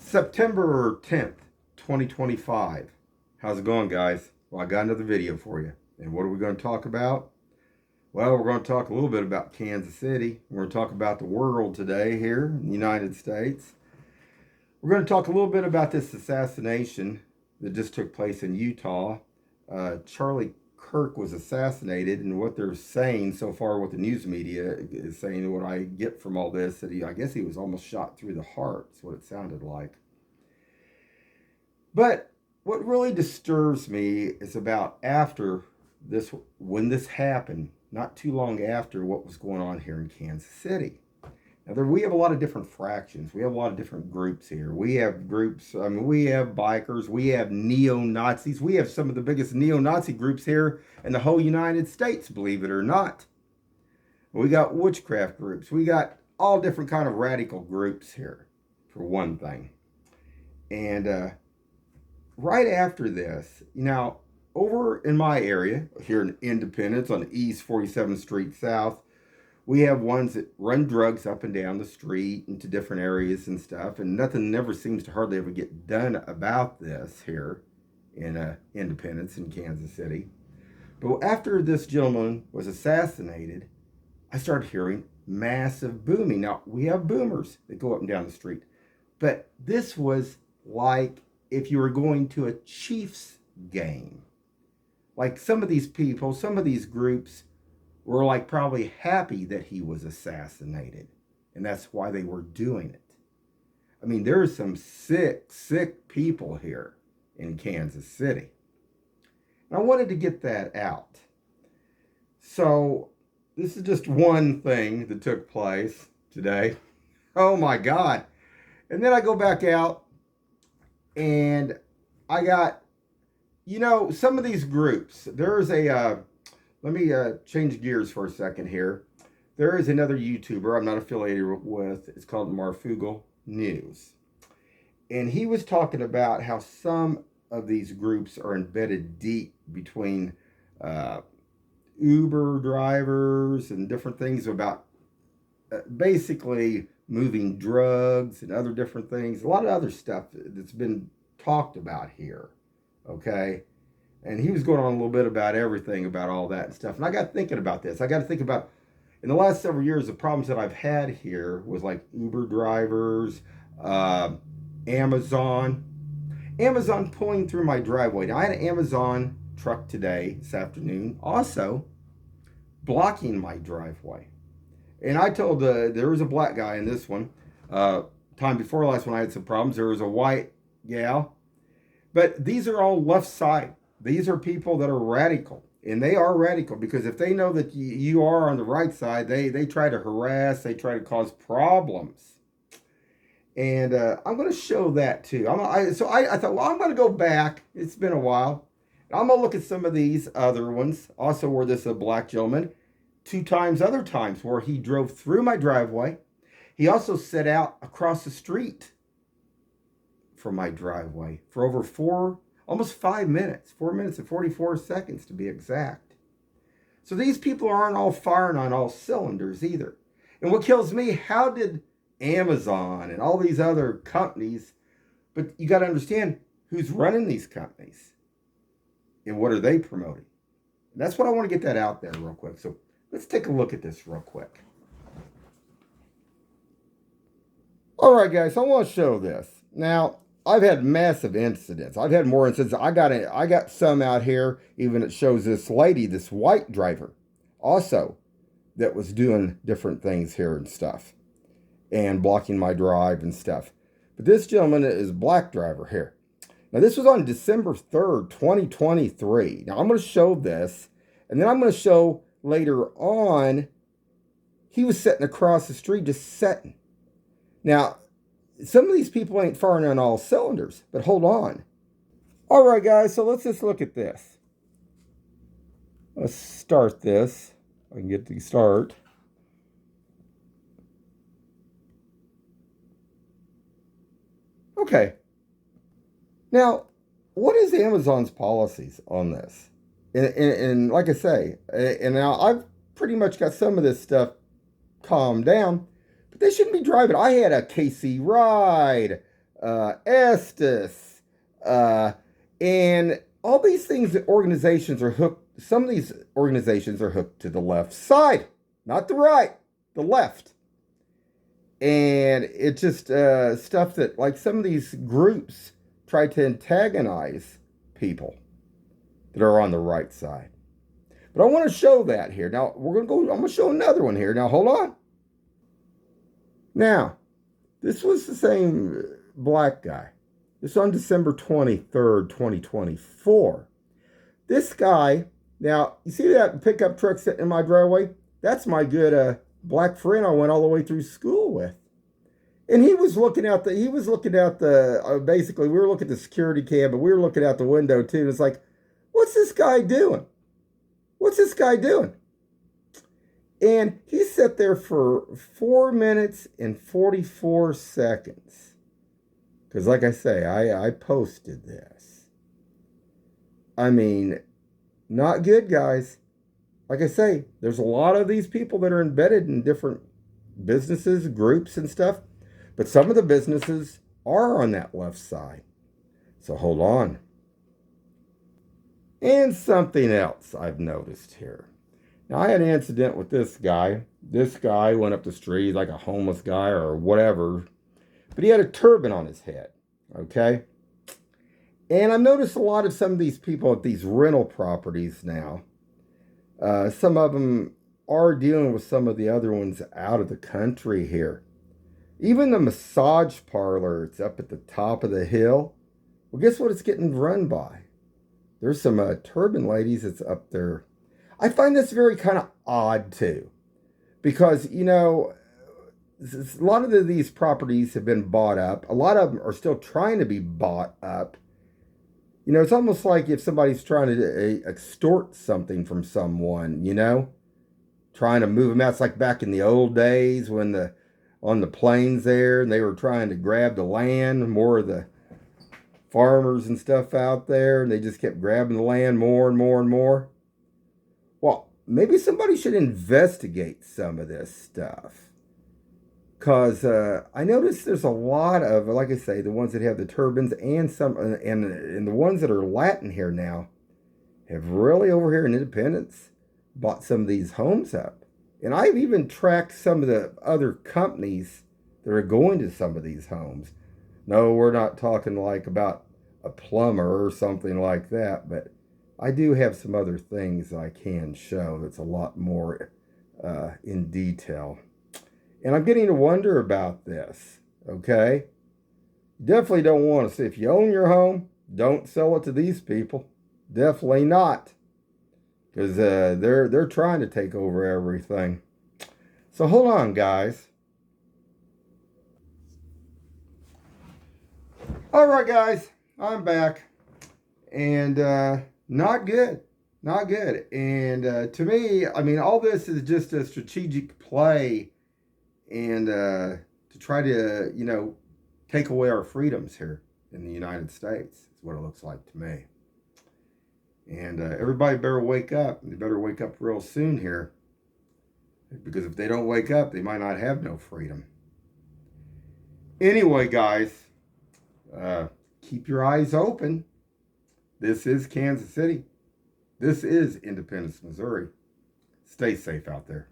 September 10th, 2025. How's it going, guys? Well, I got another video for you. And what are we going to talk about? Well, we're going to talk a little bit about Kansas City. We're going to talk about the world today here in the United States. We're going to talk a little bit about this assassination that just took place in Utah. Charlie Kirk was assassinated, and what they're saying so far, what the news media is saying, what I get from all this, that I guess he was almost shot through the heart. That's what it sounded like. But what really disturbs me is about after this, when this happened, not too long after what was going on here in Kansas City. Now, we have a lot of different fractions. We have a lot of different groups here. We have groups, we have bikers, we have neo-Nazis. We have some of the biggest neo-Nazi groups here in the whole United States, believe it or not. We got witchcraft groups. We got all different kind of radical groups here, for one thing. And right after this, over in my area, here in Independence on East 47th Street South, we have ones that run drugs up and down the street into different areas and stuff, and nothing never seems to hardly ever get done about this here in Independence in Kansas City. But after this gentleman was assassinated, I started hearing massive booming. Now, we have boomers that go up and down the street, but this was like if you were going to a Chiefs game. Like some of these people, some of these groups were like probably happy that he was assassinated. And that's why they were doing it. I mean, there are some sick people here in Kansas City. And I wanted to get that out. So this is just one thing that took place today. Oh my God. And then I go back out and I got, some of these groups, there's a, let me change gears for a second here. There is another YouTuber I'm not affiliated with. It's called Marfugal News. And he was talking about how some of these groups are embedded deep between Uber drivers and different things about basically moving drugs and other different things. A lot of other stuff that's been talked about here. Okay? And he was going on a little bit about everything, about all that and stuff. And I got thinking about this. I got to think about, in the last several years, the problems that I've had here with like Uber drivers, Amazon pulling through my driveway. Now, I had an Amazon truck today, this afternoon, also blocking my driveway. And I told, there was a black guy in this one. Time before last when I had some problems, there was a white gal. But these are all left side. These are people that are radical, and they are radical because if they know that you are on the right side, they try to harass, they try to cause problems. And I'm going to show that too. I thought, well, I'm going to go back. It's been a while. I'm going to look at some of these other ones. Also, where this is a black gentleman, other times where he drove through my driveway. He also set out across the street from my driveway for over almost 5 minutes, 4 minutes and 44 seconds to be exact. So these people aren't all firing on all cylinders either. And what kills me, how did Amazon and all these other companies, but you got to understand who's running these companies and what are they promoting? And that's what I want to get that out there real quick. So let's take a look at this real quick. All right, guys, I want to show this. Now, I've had massive incidents. I've had more incidents. I got some out here. Even it shows this lady, this white driver, also that was doing different things here and stuff, and blocking my drive and stuff. But this gentleman is black driver here. Now this was on December 3rd, 2023. Now I'm going to show this, and then I'm going to show later on. He was sitting across the street, just sitting. Now, some of these people ain't firing on all cylinders, but hold on. All right, guys, so let's just look at this. Let's start this. I can get to start. Okay. Now, what is Amazon's policies on this? And like I say, and now I've pretty much got some of this stuff calmed down, but they shouldn't be driving. I had a KC Ride, Estes, and all these things, organizations are hooked. Some of these organizations are hooked to the left side, not the right, the left. And it's just stuff that, like, some of these groups try to antagonize people that are on the right side. But I want to show that here. Now, I'm going to show another one here. Now, hold on. Now, this was the same black guy. This on December 23rd, 2024. This guy, now, you see that pickup truck sitting in my driveway? That's my good black friend I went all the way through school with. And he was looking out basically, we were looking at the security cam, but we were looking out the window too. And it's like, what's this guy doing? What's this guy doing? And he sat there for 4 minutes and 44 seconds. Because like I say, I posted this. I mean, not good, guys. Like I say, there's a lot of these people that are embedded in different businesses, groups, and stuff. But some of the businesses are on that left side. So hold on. And something else I've noticed here. Now, I had an incident with this guy. This guy went up the street like a homeless guy or whatever. But he had a turban on his head. Okay? And I've noticed a lot of some of these people at these rental properties now. Some of them are dealing with some of the other ones out of the country here. Even the massage parlor, it's up at the top of the hill. Well, guess what it's getting run by? There's some turban ladies that's up there. I find this very kind of odd, too. Because, you know, a lot of these properties have been bought up. A lot of them are still trying to be bought up. You know, it's almost like if somebody's trying to extort something from someone, you know, trying to move them out. It's like back in the old days when on the plains there, and they were trying to grab the land, more of the farmers and stuff out there, and they just kept grabbing the land more and more and more. Well, maybe somebody should investigate some of this stuff. Because I noticed there's a lot of, like I say, the ones that have the turbans and the ones that are Latin here now have really, over here in Independence, bought some of these homes up. And I've even tracked some of the other companies that are going to some of these homes. No, we're not talking like about a plumber or something like that, but I do have some other things I can show that's a lot more in detail. And I'm getting to wonder about this, okay? Definitely don't want to see, if you own your home, don't sell it to these people. Definitely not. Because they're trying to take over everything. So hold on, guys. All right, guys, I'm back. And not good. Not good. And to me, I mean, all this is just a strategic play and to try to, you know, take away our freedoms here in the United States is what it looks like to me. And everybody better wake up. They better wake up real soon here. Because if they don't wake up, they might not have no freedom. Anyway, guys, keep your eyes open. This is Kansas City. This is Independence, Missouri. Stay safe out there.